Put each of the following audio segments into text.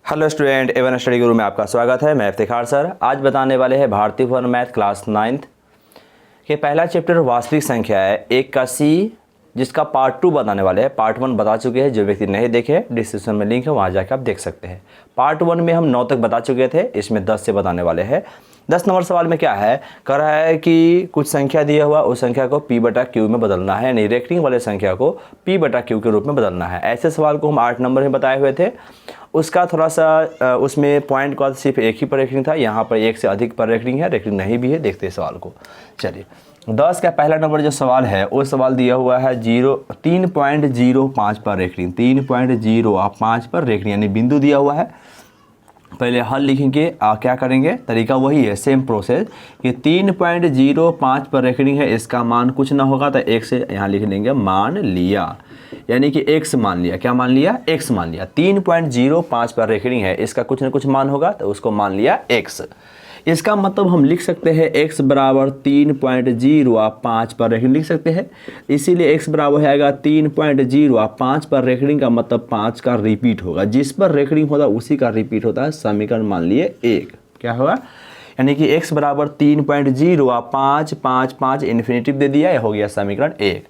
Hello student, Avon study गुरु में आपका स्वागत है। मैं इफ्तिखार सर। आज बताने वाले हैं भारतीय फॉर मैथ क्लास 9th के पहला चैप्टर वास्तविक संख्या है 1 का सी, जिसका पार्ट 2 बताने वाले हैं। पार्ट 1 बता चुके हैं, जो व्यक्ति नहीं देखे डिस्क्रिप्शन में लिंक है, वहाँ जाकर आप देख सकते हैं। पार्ट 1 में हम 9 तक बता चुके थे, इसमें 10 से बताने वाले हैं। 10 नंबर सवाल में क्या है, कह रहा है कि कुछ संख्या दिया हुआ उस संख्या को p/q में बदलना है, यानी रेखिक वाले संख्या को p/q के रूप में बदलना है। ऐसे सवाल को हम 8 नंबर में बताए हुए थे। उसका थोड़ा सा उसमें पॉइंट का सिर्फ एक ही पर रेखिक था, यहाँ पर एक से अधिक पर रेखिक है, रेखिक नहीं भी है। देखते हैं सवाल को। चलिए, 10 का पहला नंबर जो सवाल है वो सवाल दिया हुआ है 3.05 पर रेखिक, 3.05 पर रेखिक यानी बिंदु दिया हुआ है। पहले हल लिखेंगे, क्या करेंगे, तरीका वही है, सेम प्रोसेस कि 3.05 पर रेखिक है, इसका मान कुछ ना होगा तो एक से यहाँ लिख लेंगे मान लिया, यानी कि x मान लिया। क्या मान लिया? x मान लिया। 3.05 पर रेखिक है, इसका कुछ ना कुछ मान होगा तो उसको मान लिया x। इसका मतलब हम लिख सकते हैं x बराबर 3.05 पर रेखिक लिख सकते हैं। इसीलिए x बराबर हो जाएगा 3.05 पर रेखिक का मतलब 5 का रिपीट होगा। जिस पर रेखिक होता है उसी का रिपीट होता है। समीकरण मान लिए 1 क्या होगा, यानी कि x बराबर 3.05 इन्फिनेटिव दे दिया, हो गया समीकरण 1।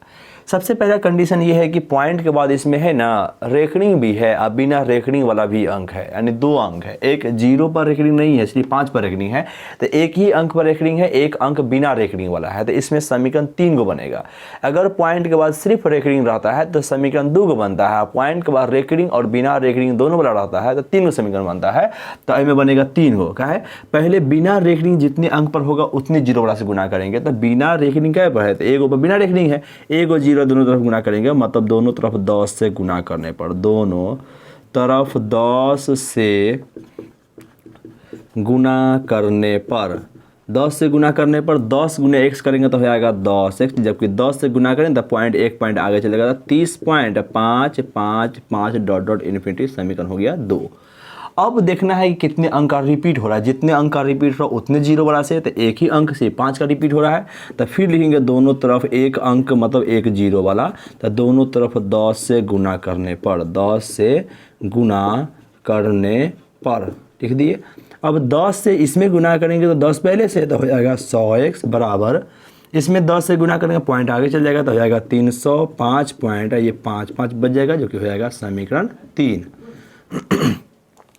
सबसे पहला कंडीशन ये है कि पॉइंट के बाद इसमें है ना रेखिक भी है और बिना रेखिक वाला भी अंक है, यानी 2 अंक है। एक 0 पर रेखिक नहीं है, इसलिए 5 पर रेखिक है, तो एक ही अंक पर रेखिक है, एक अंक बिना रेखिक वाला है, तो इसमें समीकरण 3 को बनेगा। अगर पॉइंट के बाद सिर्फ रेखिक रहता है तो समीकरण 2 को बनता है। पॉइंट के बाद रेखिक और बिना रेखिक दोनों वाला रहता है तो 3 को समीकरण बनता है। तो इसमें बनेगा 3 को। क्या है, पहले बिना रेखिक जितने अंक पर होगा उतने 0 वाला से गुना करेंगे। तो बिना रेखिक क्या पर है, तो एक बिना रेखिक है, एक 0 दोनों तरफ गुना करेंगे, मतलब दोनों तरफ 10 से गुना करने पर, दोनों तरफ 10 से गुना करने पर, 10 से गुना करने पर 10 गुने x करेंगे तो हो जाएगा 10x, जबकि 10 से गुना करें तो पॉइंट 1 पॉइंट आगे चलेगा तो 30.555 डॉट डॉट इन्फिनिटी। समीकरण हो गया 2। अब देखना है कि कितने अंक का रिपीट हो रहा है। जितने अंक का रिपीट हो रहा है उतने 0 वाला से, तो एक ही अंक से 5 का रिपीट हो रहा है, तो फिर लिखेंगे दोनों तरफ एक अंक मतलब एक 0 वाला, तो दोनों तरफ 10 से गुना करने पर, 10 से गुना करने पर लिख दिए। अब 10 से इसमें गुना करेंगे तो 10 पहले से, तो हो जाएगा 100x बराबर, इसमें 10 से गुना करेंगे पॉइंट आगे चल जाएगा तो हो जाएगा 305 पॉइंट, ये 5 बच जाएगा, जो कि हो जाएगा समीकरण 3।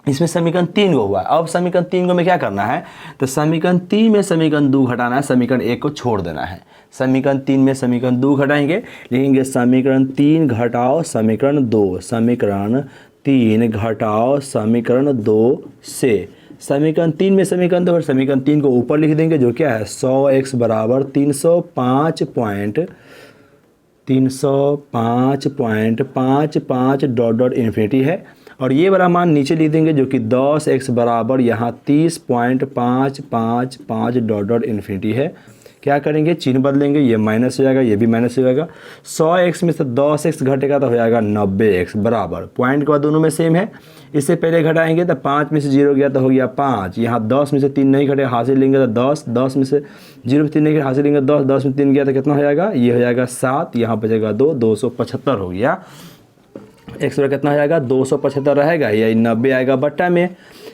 इसमें समीकरण 3 को हुआ है। अब समीकरण 3 को में क्या करना है, तो समीकरण 3 में समीकरण 2 घटाना है, समीकरण 1 को छोड़ देना है। समीकरण 3 में समीकरण 2 घटाएंगे, लिखेंगे समीकरण 3 घटाओ समीकरण 2, समीकरण 3 घटाओ समीकरण 2 से। समीकरण 3 में समीकरण 2 और समीकरण 3 को ऊपर लिख देंगे, जो क्या है 100x बराबर 305.55 डॉट डॉट इन्फिनिटी है। और ये वाला मान नीचे लिख देंगे, जो कि 10x बराबर यहाँ 30.555 डॉट डॉट इन्फिनिटी है। क्या करेंगे, चिन्ह बदलेंगे, ये माइनस हो जाएगा, ये भी माइनस हो जाएगा। 100x में से 10x घटेगा तो हो जाएगा 90x बराबर, पॉइंट के बाद दोनों में सेम है। इससे पहले घटाएंगे तो 5 में से 0 गया तो हो गया 5, यहाँ 10 में से 3 नहीं घटे, हासिल लेंगे तो 10, 10 में से 0 में 3 नहीं घटे, हासिल लेंगे 10, 10 में 3 गया तो कितना हो जाएगा, ये हो जाएगा 7, यहाँ बचेगा 2, 275 हो गया। x बराबर कितना हो जाएगा, 275 रहेगा, या 90 आएगा बट्टा में।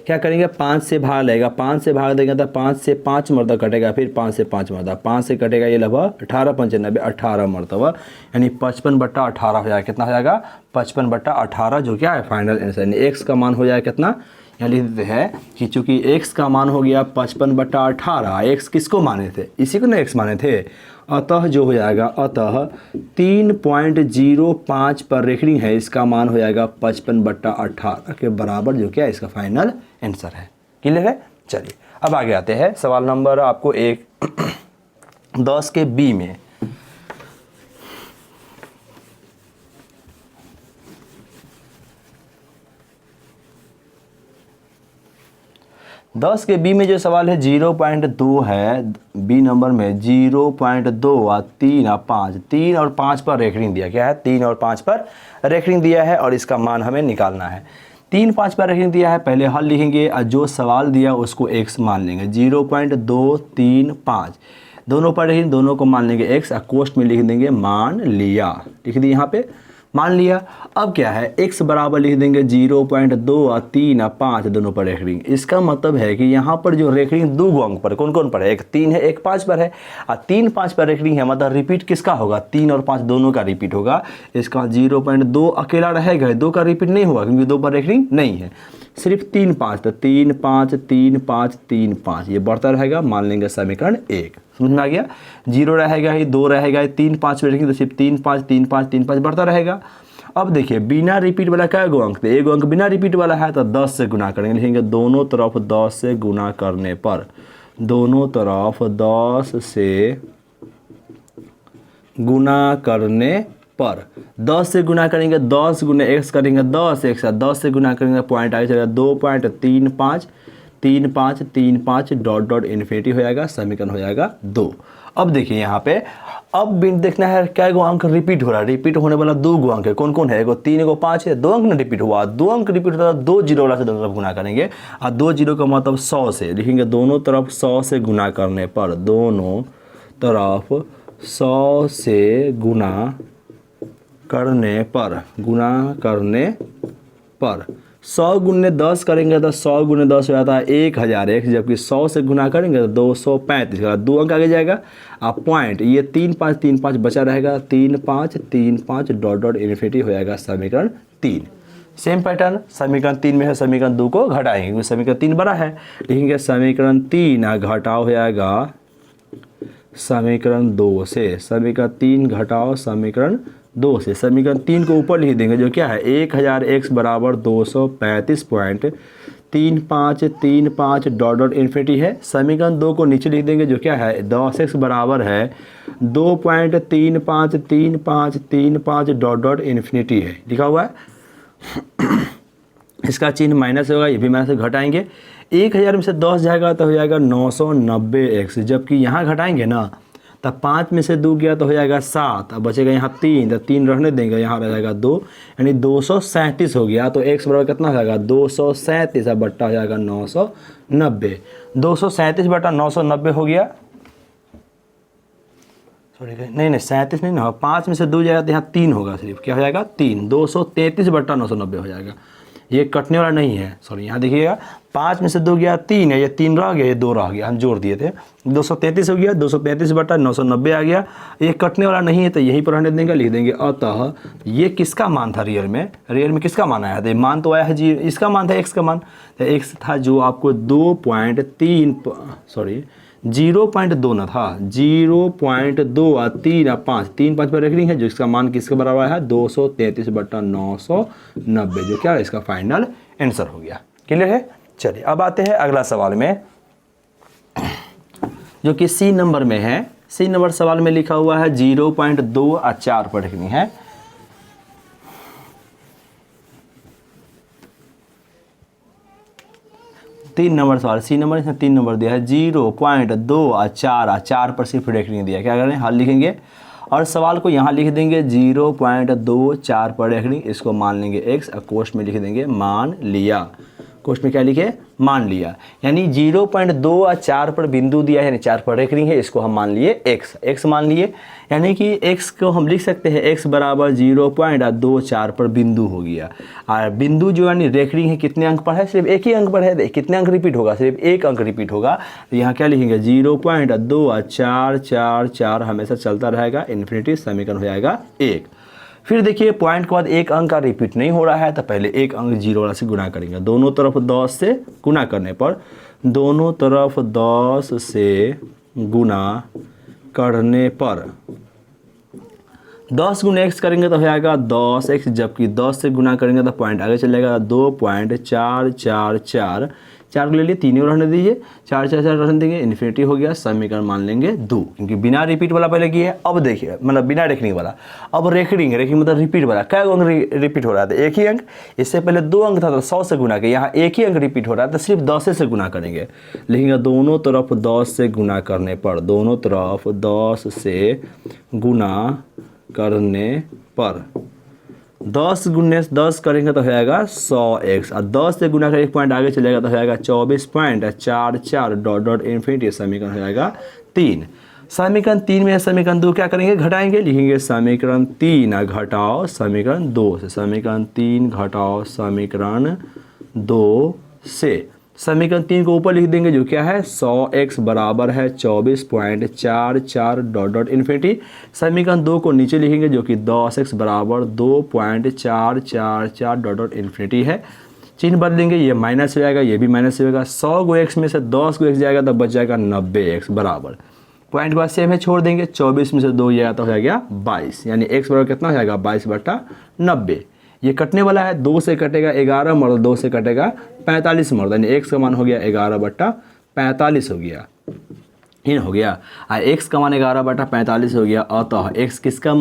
क्या करेंगे, 5 से भाग लेगा, 5 से भाग देंगे तो 5 से 5 मरतबा कटेगा, फिर 5 से 5 मरतबा, 5 से कटेगा, ये लगभग 18 95 18 मरतबा, यानी 55/18 हो जाएगा। कितना हो जाएगा, 55/18, जो क्या है फाइनल आंसर। यानी x का मान हो जाएगा कितना, यहाँ लिख देते हैं कि चूंकि x का मान हो गया 55/18, x किसको माने थे, इसी को ना x माने थे, अतः जो हो जाएगा, अतः 3.05 पर रेखिक है, इसका मान हो जाएगा 55/18 के बराबर, जो क्या इसका फाइनल आंसर है। क्लियर है। चलिए अब आगे आते हैं सवाल नंबर आपको 10 के बी में। दस के बी में जो सवाल है 0.2 है, बी नंबर में 0.2 और 3 और 5, 3 और 5 पर रेखिक दिया। क्या है, 3 और 5 पर रेखिक दिया है और इसका मान हमें निकालना है। 3 5 पर रेखिक दिया है, पहले हल लिखेंगे और जो सवाल दिया उसको x मान लेंगे। 0.235 दोनों पर रेखिक, दोनों को मान लेंगे x और कोष्ठ में लिख देंगे मान लिया, लिख दी यहाँ पे। मान लिया। अब क्या है, x बराबर लिख देंगे 0.2 और 3 और 5 दोनों पर रेखरिंग। इसका मतलब है कि यहाँ पर जो रेखरिंग दो अंक पर कौन कौन पर है, एक 3 है एक 5 पर है, और 3 5 पर रेखरिंग है, मतलब रिपीट किसका होगा, 3 और 5 दोनों का रिपीट होगा। इसका 0.2 अकेला रहेगा, 2 का रिपीट नहीं होगा क्योंकि 2 पर रेखरिंग नहीं है, सिर्फ 3 5, तो 3 5 3 5 3 5 ये बढ़ता रहेगा, मान लेंगे समीकरण 1। समझ में आ गया, 0 रहेगा ही, 2 रहेगा ही, 3 5 में रखेंगे तो सिर्फ 3 5 3 5 3 5 बढ़ता रहेगा। अब देखिए बिना रिपीट वाला क्या गो अंक, एक अंक बिना रिपीट वाला है तो 10 से गुना करेंगे, लिखेंगे दोनों तरफ 10 से गुना करने पर, दोनों तरफ 10 से गुना करने पर, 10 से गुना करेंगे, 10 गुना x करेंगे 10 x, 10 से गुना करेंगे पॉइंट आगे चलेगा 2.35 3 5 3 5 डॉट डॉट इन्फिनिटी हो जाएगा, समीकरण हो जाएगा 2। अब देखिए यहाँ पे अब बिन देखना है क्या गो अंक रिपीट हो रहा है, रिपीट होने वाला 2 गो अंक है, कौन कौन है, एगो 3 एगो 5 है, 2 अंक ना रिपीट हुआ, 2 अंक रिपीट होता है 2 जीरो वाला से दोनों तरफ गुना करेंगे, और 2 जीरो का मतलब 100 से, लिखेंगे दोनों तरफ 100 से गुना करने पर, दोनों तरफ 100 से गुना करने पर, गुना करने पर 100 गुने 10 करेंगे तो 100 गुने 10 हो जाता है 1001, जबकि 100 से गुना करेंगे तो 235 का 2 अंक आगे जाएगा, आप पॉइंट ये 3 5 3 5 बचा रहेगा, 3 5 3 5 डॉट डॉट इन्फिनिटी हो जाएगा समीकरण 3। सेम पैटर्न समीकरण 3 में है, समीकरण 2 को घटाएंगे क्योंकि समीकरण 3 बड़ा है, लिखेंगे समीकरण 3 घटाओ हो जाएगा समीकरण 2 से, समीकरण 3 घटाओ समीकरण 2 से, समीकरण 3 को ऊपर लिख देंगे जो क्या है 1000x बराबर 235.3535 डॉट डॉट इन्फिनिटी है, समीकरण 2 को नीचे लिख देंगे जो क्या है 10x बराबर है 2.353535 डॉट डॉट इन्फिनिटी है, लिखा हुआ है। इसका चिन्ह माइनस होगा, ये भी माइनस से घटाएंगे, 1000 में से 10 जाएगा तो हो जाएगा 990x, जबकि यहाँ घटाएंगे ना तब 5 में से 2 गया तो हो जाएगा 7, अब बचेगा यहाँ 3, तो 3 रहने देंगे, यहाँ रह जाएगा 2, यानी 237 हो गया, तो x बराबर कितना हो जाएगा 237, अब बट्टा हो जाएगा 990, 237 बटा 990 हो गया, सॉरी नहीं 37 नहीं ना, 5 में से 2 जाएगा तो यहाँ 3 होगा, सिर्फ क्या हो जाएगा 3, 233 बटा 990 हो जाएगा, ये कटने वाला नहीं है, सॉरी यहाँ देखिएगा 5 में से 2 गया 3 है, ये 3 रह गया, ये 2 रह गया, हम जोड़ दिए थे, 233 हो गया, 233 बटा 990 आ गया, ये कटने वाला नहीं है तो यहीं पर रहने देंगे, लिख देंगे अतः ये किसका मान था रियल में किसका मान आया था, मान तो आया है जी, इसका मान था x का मान, तो x था जो आपको 0.2 ना था, 0.2 और 3 और 5 3 5 पर रेखरिंग है, जो इसका मान किसके बराबर है 233 बटा 990, जो क्या है इसका फाइनल आंसर हो गया। क्लियर है, चलिए अब आते हैं अगला सवाल में जो कि सी नंबर में है। सी नंबर सवाल में लिखा हुआ है 0.2 और 4 पर रेखरिंग है, तीन नंबर सवाल, सी नंबर इसमें 3 नंबर दिया है, 0.2 और 4 पर सिर्फ रेखरिंग दिया, क्या करें हल लिखेंगे और सवाल को यहाँ लिख देंगे 0.2 4 पर रेखरिंग, इसको मान लेंगे x और कोष्ठ में लिख देंगे मान लिया, कोष्ठ में क्या लिखे मान लिया, यानी 0.2 और 4 पर बिंदु दिया है, यानी 4 पर रेखरिंग है, इसको हम मान लिए x मान लिए, यानी कि x को हम लिख सकते हैं x बराबर 0.24 पर बिंदु हो गया, और बिंदु जो यानी रेखरिंग है कितने अंक पर है, सिर्फ एक ही अंक पर है, कितने अंक रिपीट होगा, सिर्फ एक अंक रिपीट होगा, तो यहाँ क्या लिखेंगे 0.2 और 4 4 4 हमेशा चलता रहेगा इन्फिनिटी, समीकरण हो जाएगा 1। फिर देखिए पॉइंट के बाद एक अंक का रिपीट नहीं हो रहा है तो पहले एक अंक 0 वाला से गुना करेंगे, दोनों तरफ 10 से गुना करने पर, दोनों तरफ 10 से गुना करने पर 10 गुना x करेंगे तो हो जाएगा 10x, जबकि 10 से गुना करेंगे तो पॉइंट आगे चलेगा 2.444, 4 को ले लिए 3 और रहने दीजिए, 4 4 4 रहने देंगे, इन्फिनिटी हो गया, समीकरण मान लेंगे 2, क्योंकि बिना रिपीट वाला पहले किए। अब देखिए मतलब बिना रेखरिंग वाला, अब रेखरिंग मतलब रिपीट वाला, क्या अंक रिपीट हो रहा था एक ही अंक, इससे पहले 2 अंक था तो 100 से गुना किया, यहाँ एक ही अंक रिपीट हो रहा है तो सिर्फ 10 से गुना करेंगे, लिखेंगे दोनों तरफ 10 से गुना करने पर, दोनों तरफ 10 से गुना करने पर 10 गुने 10 करेंगे तो हो जाएगा 100x, और 10 से गुना कर एक पॉइंट आगे चलेगा तो हो जाएगा 24.44 डॉट डॉट इन्फिनिटी, समीकरण हो जाएगा 3। समीकरण 3 में समीकरण 2 क्या करेंगे, घटाएंगे, लिखेंगे समीकरण 3 घटाओ समीकरण 2 से, समीकरण 3 घटाओ समीकरण 2 से। समीकरण 3 को ऊपर लिख देंगे जो क्या है 100x बराबर है 24.44 डॉट डॉट इन्फिनिटी। समीकरण 2 को नीचे लिखेंगे जो कि 10x बराबर 2.444 डॉट डॉट इन्फिनिटी है। चिन्ह बदलेंगे, ये माइनस हो जाएगा, ये भी माइनस हो जाएगा। 100 को x में से 10 को x जाएगा तो बच जाएगा 90x बराबर, पॉइंट के बाद सेम है छोड़ देंगे, 24 में से 2 जाएगा तो हो जाएगा 22, यानी x बराबर कितना हो जाएगा 22/90। ये कटने वाला है, 2 से कटेगा 11 मर्द 2 से कटेगा 45 मर्द, यानी x का मान हो गया 11/45 हो गया, इन हो गया। x का मान 11/45 हो गया। अतः x किसको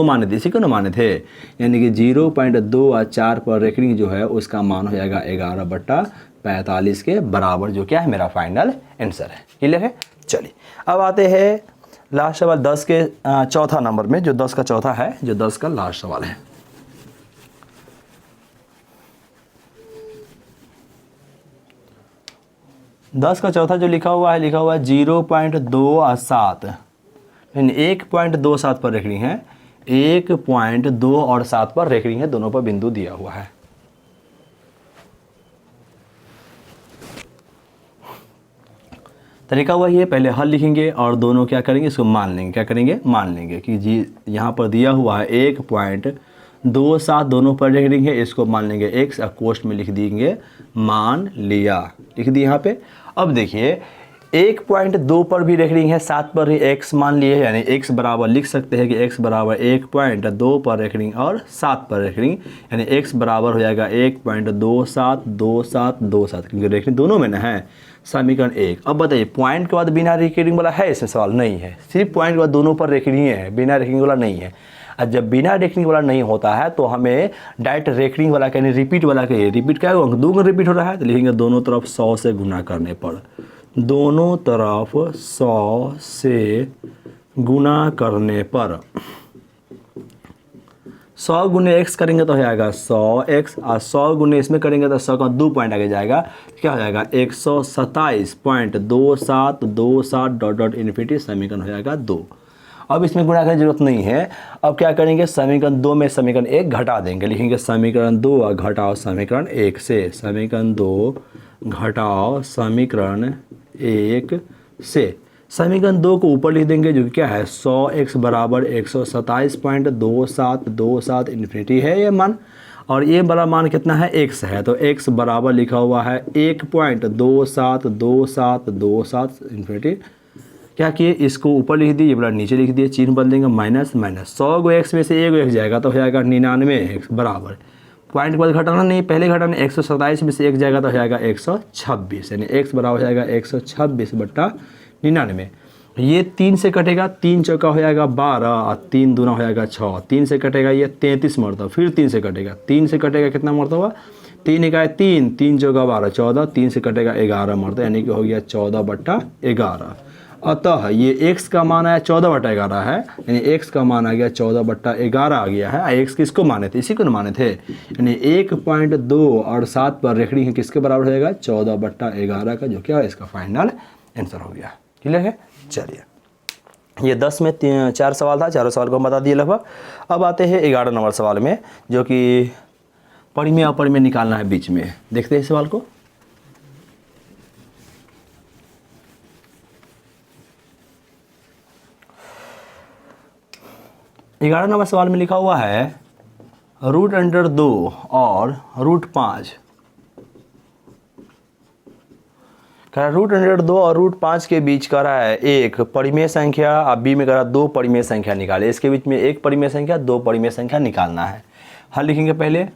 माने थे, इसी को ना माने थे, यानी कि 0.24 पर रेखनी जो है उसका मान हो जाएगा 11/45 के बराबर, जो क्या है मेरा फाइनल आंसर है। क्लियर है। चलिए अब आते हैं लास्ट सवाल 10 के चौथा नंबर में, जो 10 का चौथा है, जो 10 का लास्ट सवाल है। दस का चौथा जो लिखा हुआ है 0.27, यानी 1.27 पर रेखनी है, 1.2 और 7 पर रेखनी है, दोनों पर बिंदु दिया हुआ है। तरीका वही है, पहले हल लिखेंगे और दोनों क्या करेंगे, इसको मान लेंगे। क्या करेंगे, मान लेंगे कि जी यहाँ पर दिया हुआ है 1.27, दोनों पर रेखनी है, इसको मान लेंगे x, कोष्ठ में लिख देंगे मान लिया, लिख दी यहाँ पे। अब देखिए 1.2 पर भी रेखनी है, 7 पर ही x मान लिए, यानी x बराबर लिख सकते हैं कि x बराबर 1.2 पर रेखनी और 7 पर रेखनी, यानी x बराबर हो जाएगा 1.272727, क्योंकि रेखनी दोनों में ना है। समीकरण 1। अब बताइए पॉइंट के बाद बिना रेखनी वाला है इसमें सवाल, नहीं है, सिर्फ पॉइंट के बाद दोनों पर रेखनी है, बिना रेखनी वाला नहीं है। और जब बिना रेखनी वाला नहीं होता है तो हमें डायरेक्ट रेखनी वाला यानी रिपीट वाला कहिए, रिपीट क्या होगा, 2 गुना रिपीट हो रहा है तो लिखेंगे दोनों तरफ 100 से गुना करने पर, दोनों तरफ 100 से गुना करने पर 100 गुने x करेंगे तो हो जाएगा 100x, और 100 गुने इसमें करेंगे तो 100 का 2 पॉइंट आगे जाएगा, क्या हो जाएगा 127.2727 डॉट डॉट इन्फिनिटी, समीकरण हो जाएगा 2। अब इसमें गुणा करने की जरूरत नहीं है। अब क्या करेंगे, समीकरण 2 में समीकरण 1 घटा देंगे, लिखेंगे समीकरण 2 घटाओ समीकरण 1 से, समीकरण 2 घटाओ समीकरण 1 से। समीकरण 2 को ऊपर लिख देंगे जो कि क्या है 100x बराबर 127.2727 इन्फिनिटी है ये मान, और ये बड़ा मान कितना है x है, तो x बराबर लिखा हुआ है 1.272727 इन्फिनिटी। क्या किए, इसको ऊपर लिख दिए, ये बड़ा नीचे लिख दिए, चिन्ह बदल देंगे माइनस माइनस, 100 को x में से 1 x जाएगा तो हो जाएगा 99x बराबर, पॉइंट के बाद घटाना नहीं, पहले घटाना, 127 में से 1 जाएगा तो हो जाएगा 126, यानी x बराबर हो जाएगा 126/99। ये 3 से कटेगा, 3 चौका हो जाएगा 12 और 3 दूना हो जाएगा 6, 3 से कटेगा ये 33 मरतबा, फिर 3 से कटेगा, 3 से कटेगा कितना मरतबा, 3 इकाई 3, 3 चौका 12 14, 3 से कटेगा 11 मरतबा, यानी कि हो गया 14/11। अतः ये x का मान आया 14/11 है, यानी x का मान आ गया 14/11 आ गया है। x किसको माने थे, इसी को माने थे, यानी 1.2 और 7 पर रेखनी है, किसके बराबर हो जाएगा 14/11 का, जो क्या है इसका फाइनल आंसर हो गया। क्लियर है। चलिए ये 10 में 4 सवाल था, चारों सवाल को हम बता दिए लगभग। अब आते हैं 11 नंबर सवाल में, जो कि परिमेय अपरिमेय निकालना है बीच में। देखते हैं सवाल को। 11 नंबर सवाल में लिखा हुआ है √2 और √5। कह रहा √2 और √5 के बीच कह रहा है एक परिमेय संख्या, और बी में कह रहा है 2 परिमेय संख्या निकाले। इसके बीच में एक परिमेय संख्या 2 परिमेय संख्या निकालना है। हल लिखेंगे, पहले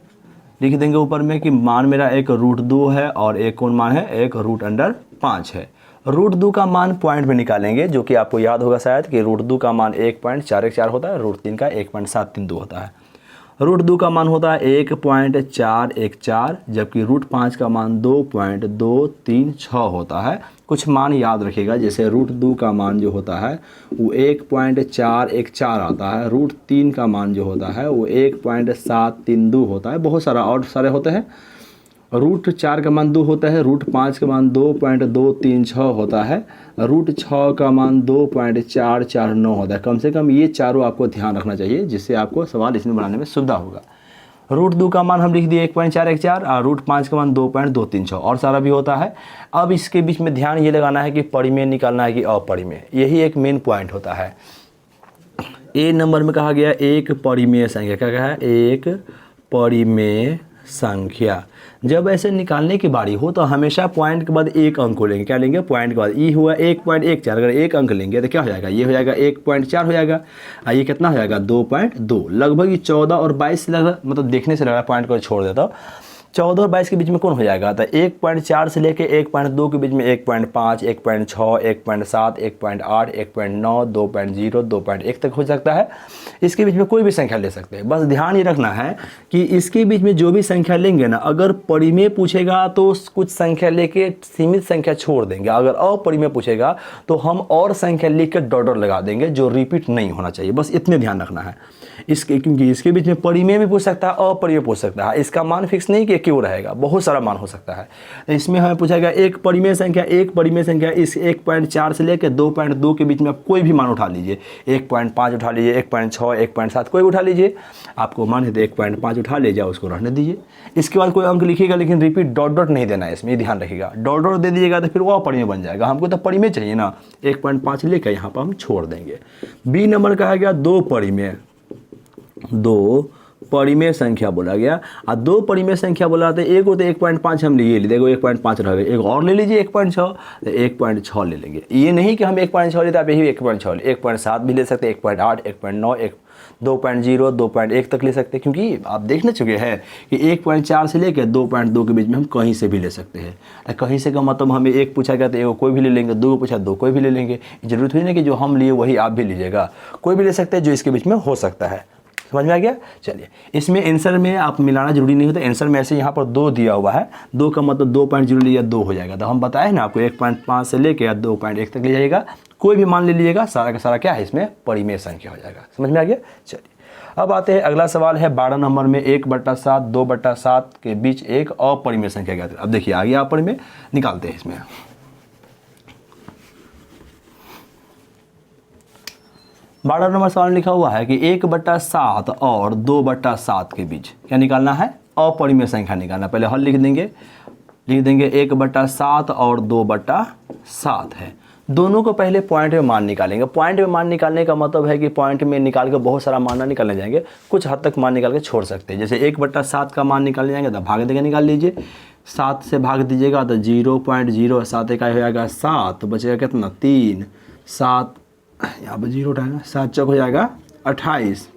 लिख देंगे ऊपर में कि मान मेरा एक √2 है और एक कौन मान है, एक √5 है। √2 का मान पॉइंट में निकालेंगे, जो कि आपको याद होगा शायद कि √2 का मान 1.414 होता है, √3 का 1.732 होता है। √2 का मान होता है 1.414, जबकि √5 का मान 2.236 होता है। कुछ मान याद रखिएगा, जैसे √2 का मान जो होता है वो 1.414 आता है, √3 का मान जो होता है वो 1.732 होता है, बहुत सारा और सारे होते हैं। रूट 4 का मान 2 होता है, रूट 5 का मान 2.236 होता है, रूट 6 का मान 2.449 होता है। कम से कम ये चारों आपको ध्यान रखना चाहिए, जिससे आपको सवाल इसमें बनाने में सुविधा होगा। रूट 2 का मान हम लिख दिए 1.414 और रूट 5 का मान 2.236 और सारा भी होता है। अब इसके बीच में ध्यान ये लगाना है कि परिमेय निकालना है कि अपरिमेय, यही एक मेन पॉइंट होता है। ए नंबर में कहा गया एक परिमेय संख्या, क्या कहा है? एक परिमेय संख्या। जब ऐसे निकालने की बारी हो तो हमेशा पॉइंट के बाद एक अंक को लेंगे। क्या लेंगे? पॉइंट के बाद। ई हुआ 1.14, अगर एक अंक लेंगे तो क्या हो जाएगा? ये हो जाएगा 1.4 हो जाएगा, और ये कितना हो जाएगा? 2.2। लगभग ये 14 और 22 लगभग, मतलब देखने से लग रहा है, पॉइंट को छोड़ देता हूँ। 14 और 22 के बीच में कौन हो जाएगा? तो 1.4 से लेके 1.2 के बीच में 1.5, 1.6, 1.7, 1.8, 1.9, 2.0, 2.1 तक हो सकता है। इसके बीच में कोई भी संख्या ले सकते हैं। बस ध्यान ये रखना है कि इसके बीच में जो भी संख्या लेंगे ना, अगर परिमेय पूछेगा तो कुछ संख्या लेके सीमित संख्या छोड़ देंगे, अगर अपरिमेय पूछेगा तो हम और संख्या लिख के डॉट लगा देंगे, जो रिपीट नहीं होना चाहिए। बस इतने ध्यान रखना है इसके, क्योंकि इसके बीच में परिमेय भी पूछ सकता है, अपरिमेय पूछ सकता है। इसका मान फिक्स नहीं कि क्यों रहेगा, बहुत सारा मान हो सकता है। इसमें हमें पूछा गया एक परिमेय संख्या, इस 1.4 से लेकर 2.2 के बीच में आप कोई भी मान उठा लीजिए, 1.5 उठा लीजिए, 1.6, 1.7 कोई उठा लीजिए, आपको मान है तो 1.5 उठा ले जाओ, उसको रहने दीजिए। इसके बाद कोई अंक लिखिएगा, लेकिन रिपीट डॉट नहीं देना है इसमें, ये ध्यान रखिएगा। डॉट दे दीजिएगा तो फिर वो अपरिमेय बन जाएगा। हमको तो परिमेय चाहिए ना, 1.5 लेकर यहाँ पर हम छोड़ देंगे। बी नंबर कहा गया दो परिमेय संख्या बोला गया, और दो परिमेय संख्या बोला था। एक होते 1.5 हम लिए, देखो 1.5 रह गए, एक और ले लीजिए 1.6, तो 1.6 ले लेंगे। ये नहीं कि हम 1.6 लेते, आप यही 1.6 ले, 1.7 भी ले सकते, 1.8, 1.9, 2.0, 2.1 तक ले सकते हैं, क्योंकि आप देखने चुके हैं कि 1.4 से लेकर 2.2 के बीच में हम कहीं से भी ले सकते हैं। कहीं से का मतलब हमें एक पूछा गया तो एक कोई भी ले लेंगे, दो पूछा दो कोई भी ले लेंगे। जरूरत नहीं कि जो हम लिए वही आप भी लीजिएगा, कोई भी ले सकते हैं जो इसके बीच में हो सकता है। समझ में आ गया? चलिए, इसमें आंसर में आप मिलाना जरूरी नहीं होता। आंसर में ऐसे यहाँ पर 2 दिया हुआ है, 2 का मतलब 2.0 लिया 2 हो जाएगा। तो हम बताए ना आपको 1.5 से लेके 2.1 तक ले जाइएगा, कोई भी मान ले लीजिएगा, सारा का सारा क्या है इसमें परिमेय संख्या हो जाएगा। समझ में आ गया? चलिए, अब आते हैं अगला सवाल है 12 नंबर में 1/7, 2/7 के बीच एक अपरिमेय संख्या क्या है। अब देखिए आगे अपरिमेय निकालते हैं इसमें। 12 नंबर सवाल लिखा हुआ है कि 1/7 और 2/7 के बीच क्या निकालना है? अपरिमेय संख्या निकालना। पहले हल लिख देंगे 1/7 और 2/7 है। दोनों को पहले पॉइंट में मान निकालेंगे। पॉइंट में मान निकालने का मतलब है कि पॉइंट में निकाल के बहुत सारा मान ना निकालने जाएंगे, कुछ हद तक मान निकाल के छोड़ सकते हैं। जैसे 1/7 का मान निकालने जाएंगे तो भाग देके निकाल लीजिए, 7 से भाग दीजिएगा तो 0.07 इकाई हो जाएगा 7, बचेगा कितना? 3, 7 यहाँ पर 0 उठाएगा, 7 चौक हो जाएगा 28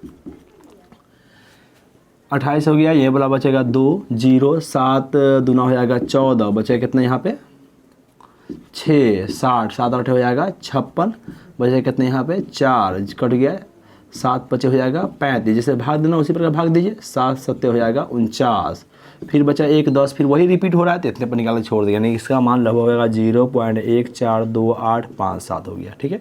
हो गया। ये वाला बचेगा 2, 0, 7 दूना हो जाएगा 14, बचेगा कितना यहाँ पे? 6, 60, 7 8 हो जाएगा 56, बचेगा कितने यहाँ पे? 4 कट गया, 7 5 हो जाएगा 35। जैसे भाग देना उसी प्रकार भाग दीजिए, 7 7 हो जाएगा 49, फिर बचा 1 10, फिर वही रिपीट हो रहा है तो इतने पर निकाल के छोड़ दिया, यानी इसका मान लगभग होगा 0.142857 हो गया। ठीक है,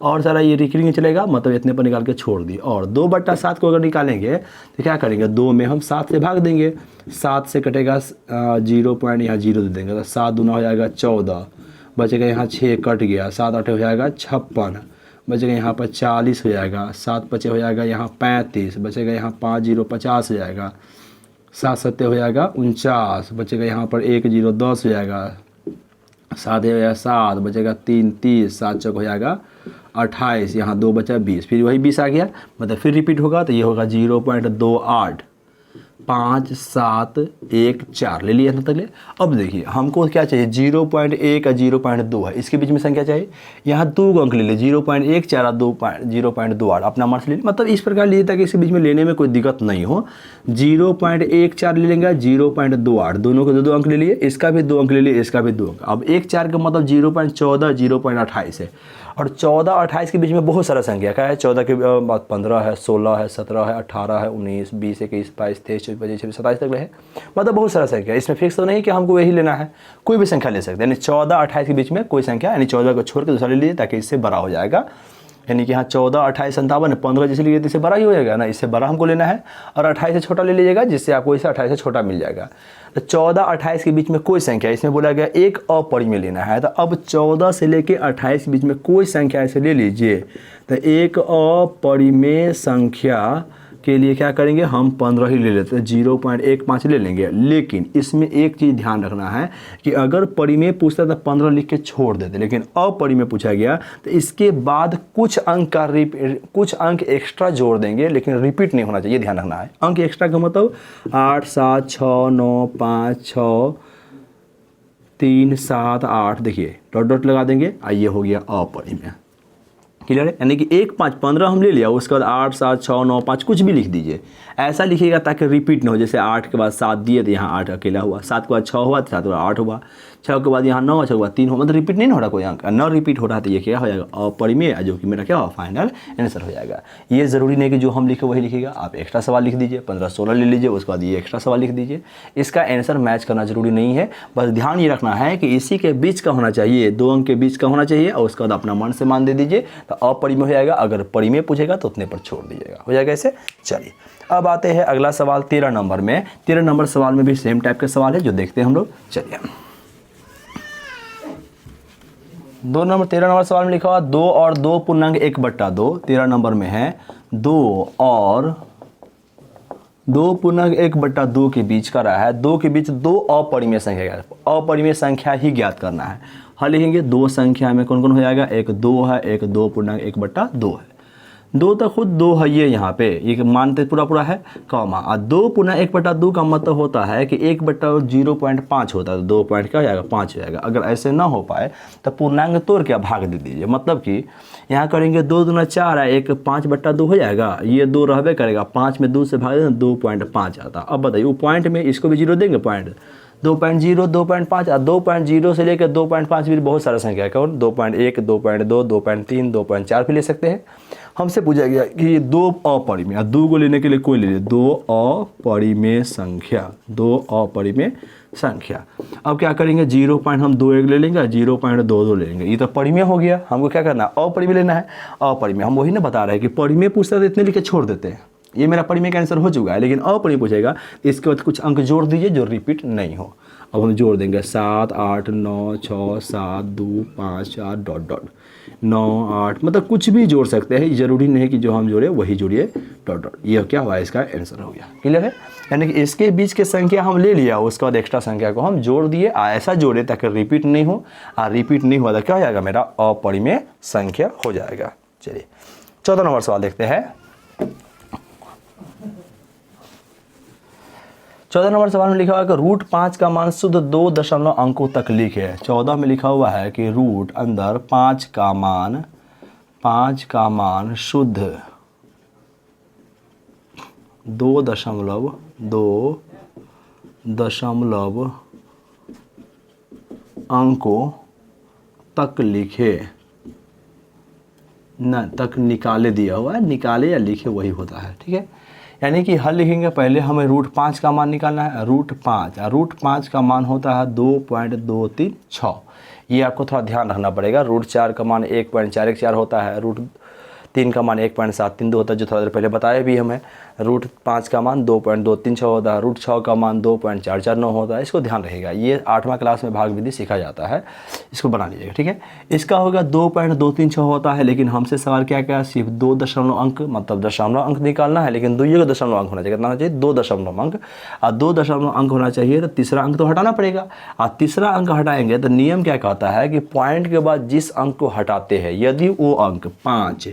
और सारा ये रिकरिंग चलेगा, मतलब इतने पर निकाल के छोड़ दिए। और 2/7 को अगर निकालेंगे तो क्या करेंगे? 2 में हम 7 से भाग देंगे, 7 से कटेगा 0 पॉइंट यहाँ 0 दे देंगे, तो 7 दूना हो जाएगा 14, बचेगा यहाँ 6 कट गया, 7 8 हो जाएगा 56, बचेगा यहाँ पर 40 हो जाएगा, 7 5 हो जाएगा यहाँ 35, बचेगा यहाँ 5 0 50 हो जाएगा, 7 7 हो जाएगा 49, बचेगा यहाँ पर 1 0 10 हो जाएगा, 7 हो जाएगा 7, बचेगा 3 30, 7 चौक हो जाएगा 28, यहाँ 2 बचा 20, फिर वही 20 आ गया, मतलब फिर रिपीट होगा तो ये होगा 0.285714 ले लिया ना तक ले। अब देखिए हमको क्या चाहिए? 0.1 और 0.2 है, इसके बीच में संख्या चाहिए। यहाँ 2 अंक ले ले, 0.14 और 0.28 अपना मार्क्स ले ली, मतलब इस प्रकार लिए ताकि इसके बीच में लेने में कोई दिक्कत नहीं हो। 0.14 ले लेंगे, 0.28 दोनों को 2 अंक ले लिए, इसका भी 2 अंक ले लिए, इसका भी 2 अंक। अब 1 4 का मतलब 0.14 0.28 है, और 14 28 के बीच में बहुत सारा संख्या क्या है? 14 के बाद 15 है, 16 है, 17 है, 18 है, 19 20 21 22 23 24 25 26 27 तक है, मतलब बहुत सारा संख्या। इसमें फिक्स तो नहीं कि हमको यही लेना है, कोई भी संख्या ले सकते हैं। यानी 14 28 के बीच में कोई संख्या, यानी 14 को छोड़ के दूसरा ले लीजिए ताकि इससे बड़ा हो जाएगा। यानी कि यहाँ 14 28 57 15 जैसे लिए तो इससे बड़ा ही हो जाएगा ना, इससे बड़ा हमको लेना है। और 28 से छोटा ले लीजिएगा, जिससे आपको इसे 28 से छोटा मिल जाएगा। तो 14-28 के बीच में कोई संख्या, इसमें बोला गया एक अपरिमेय लेना है। तो अब 14 से लेके 28 के बीच में कोई संख्या ऐसे ले लीजिए। तो एक अपरिमेय संख्या के लिए क्या करेंगे, हम 15 ही ले लेते हैं, 0.15 ले लेंगे। लेकिन इसमें एक चीज़ ध्यान रखना है कि अगर परिमेय पूछता तो 15 लिख के छोड़ देते, लेकिन अपरिमेय पूछा गया तो इसके बाद कुछ अंक एक्स्ट्रा जोड़ देंगे, लेकिन रिपीट नहीं होना चाहिए, ध्यान रखना है। अंक एक्स्ट्रा का मतलब 8, 7, 6, 9, 5, 6, 3, 7, 8, देखिए डॉट डॉट लगा देंगे, ये हो गया अपरिमेय। क्लियर है, यानी कि 1, 5, 15 हम ले लिया, उसके बाद 8, 7, 6, 9, 5 कुछ भी लिख दीजिए। ऐसा लिखिएगा ताकि रिपीट ना हो, जैसे 8 के बाद 7 दिए तो यहाँ 8 अकेला हुआ, 7 के बाद 6 हुआ तो 7 के बाद 8 हुआ, 6 के बाद यहाँ 9, 6 के बाद 3 हुआ, मतलब रिपीट नहीं हो रहा कोई अंक। न रिपीट हो रहा तो ये क्या हो जाएगा, अपरिमेय, जो कि मेरा क्या हो फाइनल आंसर हो जाएगा। ये ज़रूरी नहीं कि जो हम लिखे वही लिखिएगा, आप एक्स्ट्रा सवाल लिख दीजिए, 15-16 ले लीजिए, उसके बाद ये एक्स्ट्रा सवाल लिख दीजिए। इसका आंसर मैच करना जरूरी नहीं है, बस ध्यान ये रखना है कि इसी के बीच का होना चाहिए, 2 अंक के बीच का होना चाहिए, और उसके बाद अपना मन से मान दे दीजिए तो अपरिमेय हो जाएगा। अगर परिमेय पूछेगा तो उतने पर छोड़ दीजिएगा, हो जाएगा ऐसे। चलिए अब आते हैं अगला सवाल 13 नंबर में। 13 नंबर सवाल में भी सेम टाइप के सवाल है जो देखते हैं हम लोग। चलिए 13 नंबर सवाल में लिखा हुआ 2 और 2 पूर्णांक 1/2। 13 नंबर में है 2 और 2 पूर्णांक 1/2 के बीच का रहा है। 2 के बीच 2 अपरिमेय संख्या, अपरिमेय संख्या ही ज्ञात करना है। हल लिखेंगे, 2 संख्या में कौन कौन हो जाएगा, एक 2 है, एक 2 पूर्णांक 1/2 है। 2 तो खुद 2 है ये यहाँ पे, ये मानते पूरा है कॉमा, और 2 पूर्णांक 1/2 का मतलब होता है कि 1/0.5 होता है, तो 2 पॉइंट क्या हो जाएगा, 5 हो जाएगा। अगर ऐसे ना हो पाए तो पूर्णांक तोड़ के भाग दे दीजिए, मतलब कि यहाँ करेंगे 2 दूना 4 है, एक 5/2 हो जाएगा, ये 2 रहबे करेगा, 5 में 2 से भाग देना 2.5 आता। अब बताइए वो पॉइंट में इसको भी 0 देंगे, पॉइंट 2.0, 2.5 और 2.0 से लेकर 2.5 भी बहुत सारा संख्या है, कौन 2.1, 2.2, 2.3, 2.4 भी ले सकते हैं। हमसे पूछा गया कि ये 2 अपरिमेय, 2 को लेने के लिए कोई ले ले, 2 अपरिमेय संख्या, 2 अपरिमेय संख्या। अब क्या करेंगे, 0 हम 2 ले लेंगे, 0.22 ले लेंगे, ये तो परिमेय हो गया। हमको क्या करना है, अपरिमेय लेना है। अपरिमेय हम वही ना बता रहे हैं कि परिमेय पूछता है तो इतने लिखे छोड़ देते हैं, ये मेरा परिमेय का आंसर हो चुका है। लेकिन अपरिमेय पूछेगा तो इसके बाद कुछ अंक जोड़ दीजिए जो रिपीट नहीं हो। अब हम जोड़ देंगे 7, 8, 9, 6, 7, 2, 5, 4 डॉट डॉट 9, 8, मतलब कुछ भी जोड़ सकते हैं, जरूरी नहीं कि जो हम जोड़े वही जोड़िए डॉट डॉट। ये क्या हुआ, इसका आंसर हो गया। क्लियर है, यानी कि इसके बीच के संख्या हम ले लिया, उसके बाद एक्स्ट्रा संख्या को हम जोड़ दिए, ऐसा जोड़े ताकि रिपीट नहीं हो, और रिपीट नहीं हुआ तो क्या हो जाएगा, मेरा अपरिमेय संख्या हो जाएगा। चलिए 14 नंबर सवाल देखते हैं। 14 नंबर सवाल में लिखा हुआ है कि √5 का मान शुद्ध 2 दशमलव अंकों तक लिखे। 14 में लिखा हुआ है कि रूट अंदर 5 का मान शुद्ध 2 दशमलव अंकों तक लिखे, न तक निकाले दिया हुआ है, निकाले या लिखे वही होता है। ठीक है, यानी कि हल लिखेंगे, पहले हमें √5 का मान निकालना है। √5 का मान होता है 2.236। ये आपको थोड़ा ध्यान रखना पड़ेगा। √4 का मान 1.414 होता है, √3 का मान 1.732 होता है, जो थोड़ा देर पहले बताया भी हमें। √5 का मान 2.236 होता है, √6 का मान 2.449 होता है। इसको ध्यान रहेगा, ये 8वां क्लास में भाग विधि सीखा जाता है, इसको बना लीजिएगा। ठीक है, इसका होगा 2.236 होता है, लेकिन हमसे सवाल क्या क्या, सिर्फ 2 दशमलव अंक, मतलब दशमलव अंक निकालना है, लेकिन 2 दशमलव अंक होना चाहिए। कितना होना चाहिए, 2 दशमलव अंक, और 2 दशमलव अंक होना चाहिए तो तीसरा अंक तो हटाना पड़ेगा, और तीसरा अंक हटाएंगे तो नियम क्या कहता है कि पॉइंट के बाद जिस अंक को हटाते हैं, यदि वो अंक 5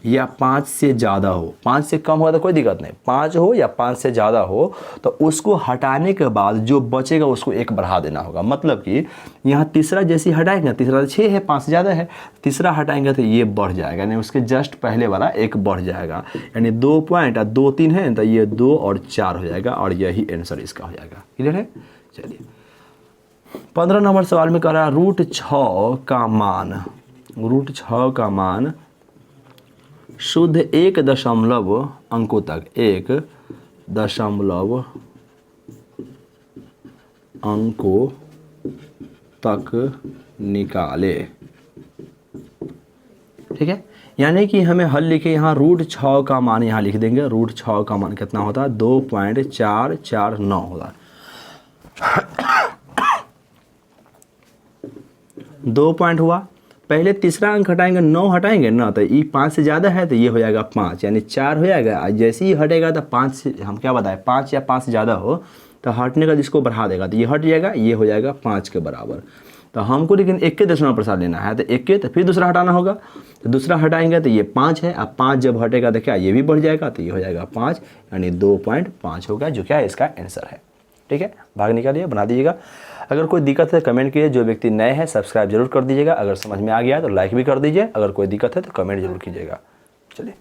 या 5 से ज़्यादा हो, 5 से कम हो तो कोई दिक्कत नहीं, 5 हो या 5 से ज़्यादा हो, तो उसको हटाने के बाद जो बचेगा उसको 1 बढ़ा देना होगा। मतलब कि यहाँ तीसरा जैसे हटाएंगे, तीसरा 6 है, 5 से ज़्यादा है, तीसरा हटाएंगे तो ये बढ़ जाएगा, यानी उसके जस्ट पहले वाला 1 बढ़ जाएगा, यानी 2.23 है तो ये 2 और 4 हो जाएगा, और यही आंसर इसका हो जाएगा। क्लियर है, चलिए 15 नंबर सवाल में कह रहा है √6 का मान शुद्ध 1 दशमलव अंकों तक, 1 दशमलव अंकों तक निकाले। ठीक है, यानी कि हमें हल लिखे, यहाँ √6 का मान यहाँ लिख देंगे। √6 का मान कितना होता है, 2.449 होता है। 2 पॉइंट हुआ। पहले तीसरा अंक हटाएंगे, 9 हटाएंगे ना, तो ये 5 से ज़्यादा है तो ये हो जाएगा 5, यानी 4 हो जाएगा। जैसे ही हटेगा तो 5 से, हम क्या बताएं, 5 या 5 से ज़्यादा हो तो हटने का जिसको बढ़ा देगा तो ये हट जाएगा, ये हो जाएगा 5 के बराबर। तो हमको लेकिन 21.5% लेना है, तो 21, तो फिर दूसरा हटाना होगा, तो दूसरा हटाएंगे तो ये 5 है। अब 5 जब हटेगा तो क्या, ये भी बढ़ जाएगा, तो ये हो जाएगा 5, यानी 2.5 होगा, जो क्या है इसका आंसर है। ठीक है, भाग निकालिए, बना दीजिएगा। अगर कोई दिक्कत है कमेंट कीजिए। जो व्यक्ति नए हैं सब्सक्राइब जरूर कर दीजिएगा। अगर समझ में आ गया तो लाइक भी कर दीजिए। अगर कोई दिक्कत है तो कमेंट जरूर कीजिएगा। चलिए।